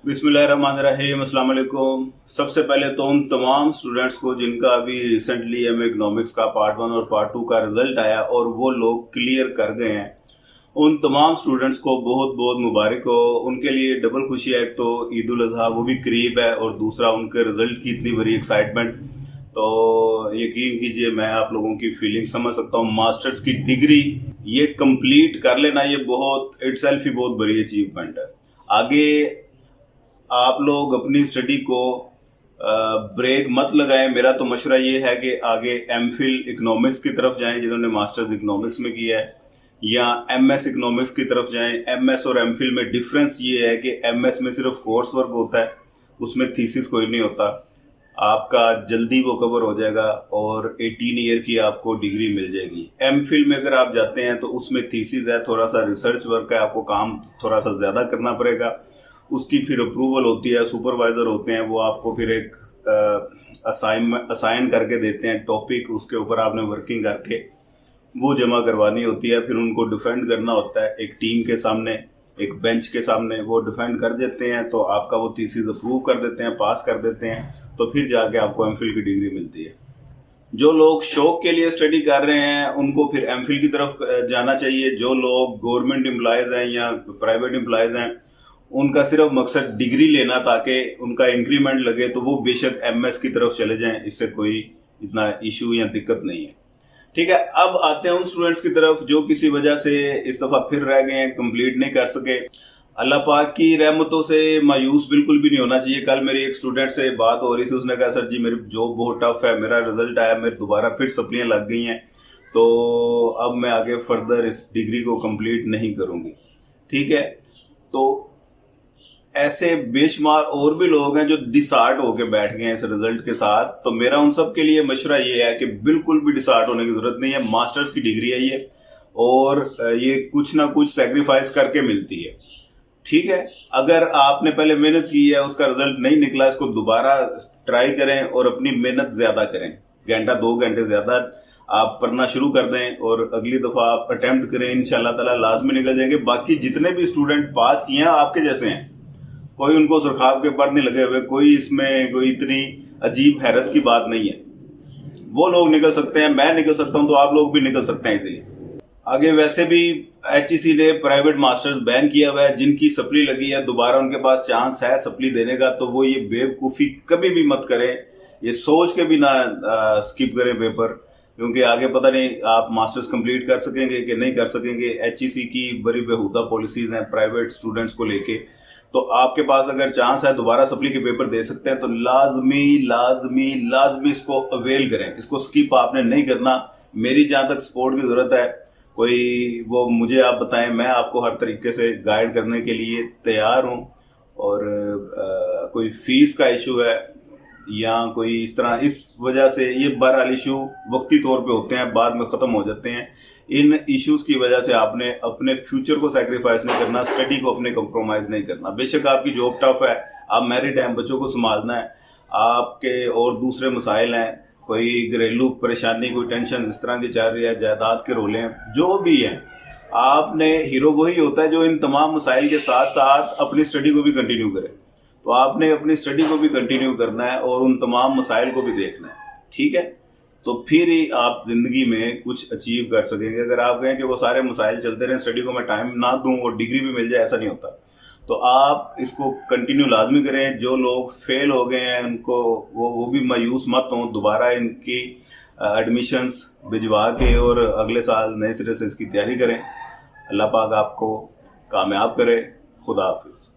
बिस्मिल्लाहिर्रहमानिर्रहीम, अस्सलाम वालेकुम। सबसे पहले तो उन तमाम स्टूडेंट्स को जिनका अभी रिसेंटली एम इकोनॉमिक्स का पार्ट 1 और पार्ट 2 का रिजल्ट आया और वो लोग क्लियर कर गए हैं, उन तमाम स्टूडेंट्स को बहुत बहुत मुबारक हो। उनके लिए डबल खुशी है, एक तो ईद उल अजहा वो भी करीब है और दूसरा उनके रिजल्ट की इतनी बड़ी एक्साइटमेंट। तो यकीन कीजिए, मैं आप लोगों की फीलिंग समझ सकता हूँ। मास्टर्स की डिग्री ये कंप्लीट कर लेना, ये बहुत इटसेल्फ ही बहुत बड़ी अचीवमेंट है। आगे आप लोग अपनी स्टडी को ब्रेक मत लगाएं। मेरा तो मशवरा ये है कि आगे एमफिल इकोनॉमिक्स की तरफ जाएं, जिन्होंने मास्टर्स इकोनॉमिक्स में किया है, या एमएस इकोनॉमिक्स की तरफ जाएं। एमएस और एमफिल में डिफरेंस ये है कि एमएस में सिर्फ कोर्स वर्क होता है, उसमें थीसिस कोई नहीं होता। आपका जल्दी वो कवर हो जाएगा और 18 ईयर की आपको डिग्री मिल जाएगी। एमफिल में अगर आप जाते हैं तो उसमें थीसिस है, थोड़ा सा रिसर्च वर्क है, आपको काम थोड़ा सा ज्यादा करना पड़ेगा। उसकी फिर अप्रूवल होती है, सुपरवाइजर होते हैं, वो आपको फिर एक असाइन करके देते हैं टॉपिक, उसके ऊपर आपने वर्किंग करके वो जमा करवानी होती है। फिर उनको डिफेंड करना होता है एक टीम के सामने, एक बेंच के सामने। वो डिफेंड कर देते हैं तो आपका वो थीसिस अप्रूव कर देते हैं, पास कर देते हैं, तो फिर जाके आपको एमफिल की डिग्री मिलती है। जो लोग शौक के लिए स्टडी कर रहे हैं उनको फिर एमफिल की तरफ जाना चाहिए। जो लोग गवर्नमेंट एम्प्लॉयज हैं या प्राइवेट एम्प्लॉयज हैं, उनका सिर्फ मकसद डिग्री लेना ताकि उनका इंक्रीमेंट लगे, तो वो बेशक एमएस की तरफ चले जाएं, इससे कोई इतना इशू या दिक्कत नहीं है। ठीक है, अब आते हैं उन स्टूडेंट्स की तरफ जो किसी वजह से इस दफा फिर रह गए हैं, कंप्लीट नहीं कर सके। अल्लाह पाक की रहमतों से मायूस बिल्कुल भी नहीं होना चाहिए। कल मेरी एक स्टूडेंट से बात हो रही थी, उसने कहा सर जी मेरी जॉब बहुत टफ है, मेरा रिजल्ट आया, मेरे दोबारा फिर सप्लियां लग गई हैं, तो अब मैं आगे फर्दर इस डिग्री को कंप्लीट नहीं करूंगी। ठीक है, तो ऐसे बेशुमार और भी लोग हैं जो डिसहार्ट होकर बैठ गए हैं इस रिजल्ट के साथ। तो मेरा उन सब के लिए मशवरा ये है कि बिल्कुल भी डिसहार्ट होने की जरूरत नहीं है। मास्टर्स की डिग्री है ये, और ये कुछ ना कुछ सेक्रीफाइस करके मिलती है। ठीक है, अगर आपने पहले मेहनत की है, उसका रिजल्ट नहीं निकला, इसको दोबारा ट्राई करें और अपनी मेहनत ज्यादा करें। घंटा 2 घंटे ज्यादा आप पढ़ना शुरू कर दें और अगली दफा आप अटेम्प्ट करें, इंशाल्लाह ताला लाजमी निकल जाएंगे। बाकी जितने भी स्टूडेंट पास किए हैं आपके जैसे हैं, कोई उनको सुरखाब के पर नहीं लगे हुए, कोई इसमें कोई इतनी अजीब हैरत की बात नहीं है। वो लोग निकल सकते हैं, मैं निकल सकता हूं, तो आप लोग भी निकल सकते हैं इजीली। आगे वैसे भी एचईसी ने प्राइवेट मास्टर्स बैन किया हुआ है। जिनकी सप्ली लगी है, दोबारा उनके पास चांस है सप्ली देने का, तो वो ये बेवकूफ़ी कभी भी मत करें, ये सोच के भी ना स्किप करें पेपर, क्योंकि आगे पता नहीं आप मास्टर्स कंप्लीट कर सकेंगे कि नहीं कर सकेंगे। एचईसी की बड़ी बेहुदा पॉलिसीज हैं प्राइवेट स्टूडेंट्स को लेके। तो आपके पास अगर चांस है दोबारा सप्ली के पेपर दे सकते हैं, तो लाजमी लाजमी लाजमी इसको अवेल करें, इसको स्किप आपने नहीं करना। मेरी जहां तक सपोर्ट की जरूरत है, कोई वो मुझे आप बताएं, मैं आपको हर तरीके से गाइड करने के लिए तैयार हूं। और कोई फीस का इशू है या कोई इस तरह, इस वजह से ये बहरहाल इशू वक्ती तौर पे होते हैं, बाद में खत्म हो जाते हैं। इन इश्यूज की वजह से आपने अपने फ्यूचर को सैक्रिफाइस नहीं करना, स्टडी को अपने कंप्रोमाइज नहीं करना। बेशक आपकी जॉब टफ है, आप मैरिड हैं, बच्चों को संभालना है, आपके और दूसरे मसाइल हैं, कोई घरेलू परेशानी, कोई टेंशन इस तरह की चल रही है, जायदाद के रोले हैं, जो भी हैं, आपने हीरो वही होता है जो इन तमाम मसाइल के साथ साथ अपनी स्टडी को भी कंटिन्यू करे। तो आपने अपनी स्टडी को भी कंटिन्यू करना है और उन तमाम मसाइल को भी देखना है। ठीक है, तो फिर ही आप जिंदगी में कुछ अचीव कर सकेंगे। अगर आप कहें कि वो सारे मसाइल चलते रहे, स्टडी को मैं टाइम ना दूं और डिग्री भी मिल जाए, ऐसा नहीं होता। तो आप इसको कंटिन्यू लाजमी करें। जो लोग फेल हो गए हैं उनको वो भी मायूस मत हों, दोबारा इनकी एडमिशन्स भिजवा के और अगले साल नए सिरे से इसकी तैयारी करें। अल्लाह पाक आपको कामयाब करे। खुदा हाफिज।